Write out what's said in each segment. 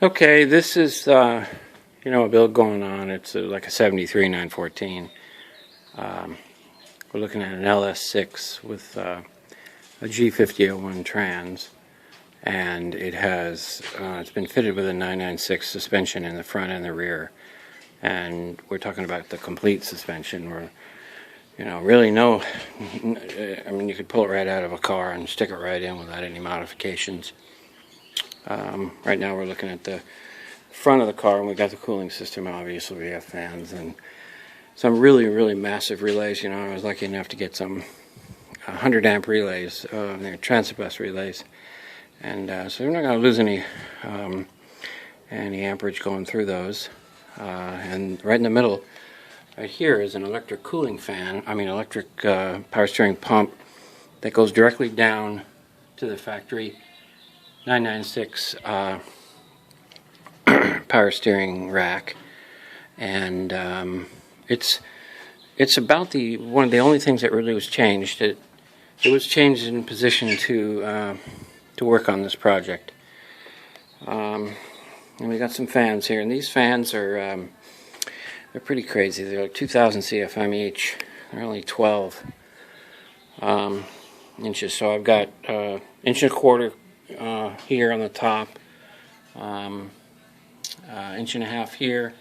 Okay, this is a build going on. It's like a 73 914. We're looking at an LS6 with a G50 trans, and it's been fitted with a 996 suspension in the front and the rear. And we're talking about the complete suspension, where really you could pull it right out of a car and stick it right in without any modifications. Right now we're looking at the front of the car, and we've got the cooling system. Obviously we have fans and some really massive relays. I was lucky enough to get some 100 amp relays. They're transibus relays, and so we're not going to lose any amperage going through those. And right in the middle right here is an electric cooling fan, electric power steering pump that goes directly down to the factory 996 power steering rack, and it's about one of the only things that really was changed. It was changed in position to work on this project. And we got some fans here, and these fans are they're pretty crazy. They're like 2,000 CFM each. They're only 12 inches, so I've got inch and a quarter here on the top, inch and a half here,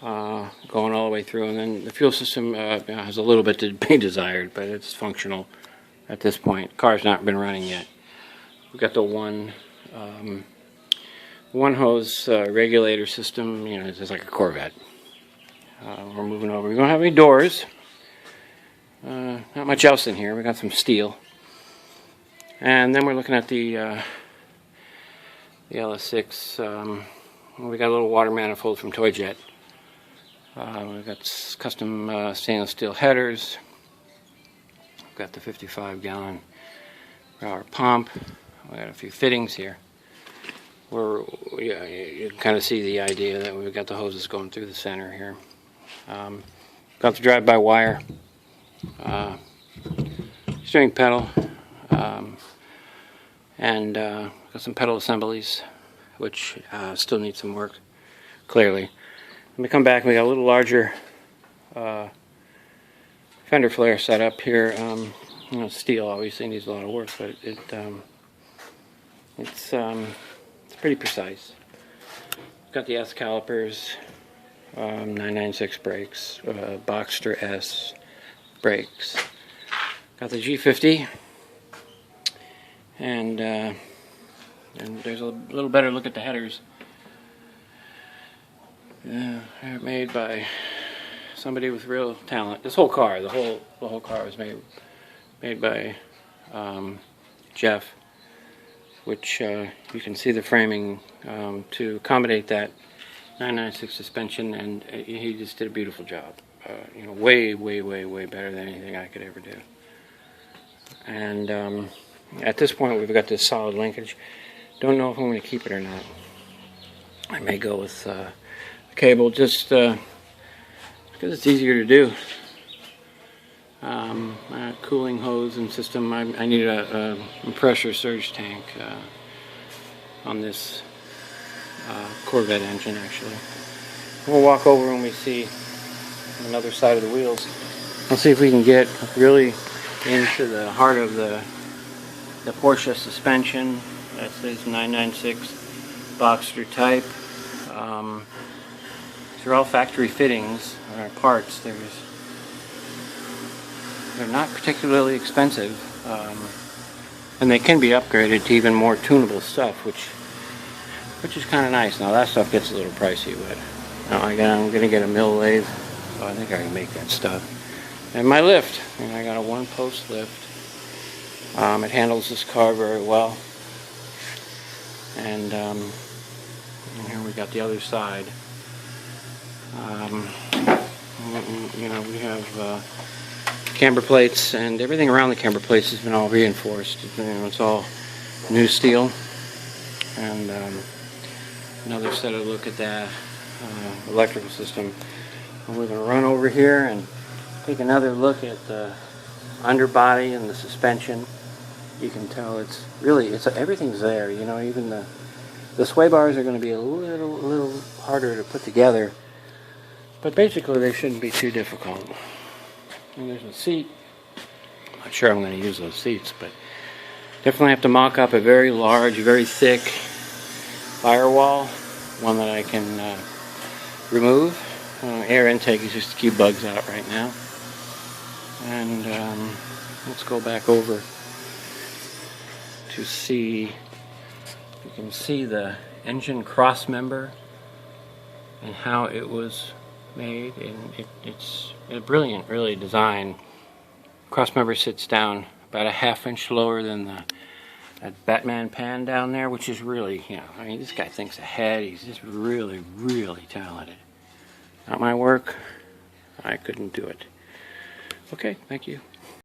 going all the way through, and then the fuel system has a little bit to be desired, but it's functional at this point. The car's not been running yet. We've got the one hose regulator system. It's just like a Corvette. We're moving over. We don't have any doors. Not much else in here. We got some steel. And then we're looking at the LS6. We got a little water manifold from Toy Jet. We've got custom stainless steel headers. We've got the 55-gallon power pump. We got a few fittings here. You can kind of see the idea that we've got the hoses going through the center here. Got the drive-by-wire steering pedal. And got some pedal assemblies, which still need some work, clearly. When we come back, we got a little larger fender flare set up here. Steel obviously needs a lot of work, but it's pretty precise. Got the S calipers, 996 brakes, Boxster S brakes. Got the G50. And there's a little better look at the headers. They're made by somebody with real talent. This whole car, the whole car was made by Jeff, which you can see the framing to accommodate that 996 suspension, and he just did a beautiful job. Way better than anything I could ever do. And at this point, we've got this solid linkage. Don't know if I'm going to keep it or not. I may go with a cable, just because it's easier to do. Cooling hose and system. I need a pressure surge tank on this Corvette engine, actually. We'll walk over when we see another side of the wheels. We'll see if we can get really into the heart of the Porsche suspension. That's this 996 Boxster type. These are all factory fittings, parts. They're not particularly expensive, and they can be upgraded to even more tunable stuff, which is kind of nice. Now that stuff gets a little pricey, but I'm going to get a mill lathe, so I think I can make that stuff. And my lift, I got a one-post lift. It handles this car very well. And here we got the other side. We have camber plates, and everything around the camber plates has been all reinforced. It's all new steel. And another set of look at that electrical system. And we're going to run over here and take another look at the underbody and the suspension. You can tell everything's there. Even the The sway bars are going to be a little harder to put together, but basically they shouldn't be too difficult. And there's a seat. I'm not sure I'm going to use those seats, but definitely have to mock up a very large, very thick firewall, one that I can remove. Air intake is just to keep bugs out right now. And let's go back over to see. You can see the engine cross member and how it was made, and it's a brilliant, really, design. Cross member sits down about a ½ inch lower than that Batman pan down there, which is really, I mean, this guy thinks ahead. He's just really, really talented. Not my work. I couldn't do it. Okay, thank you.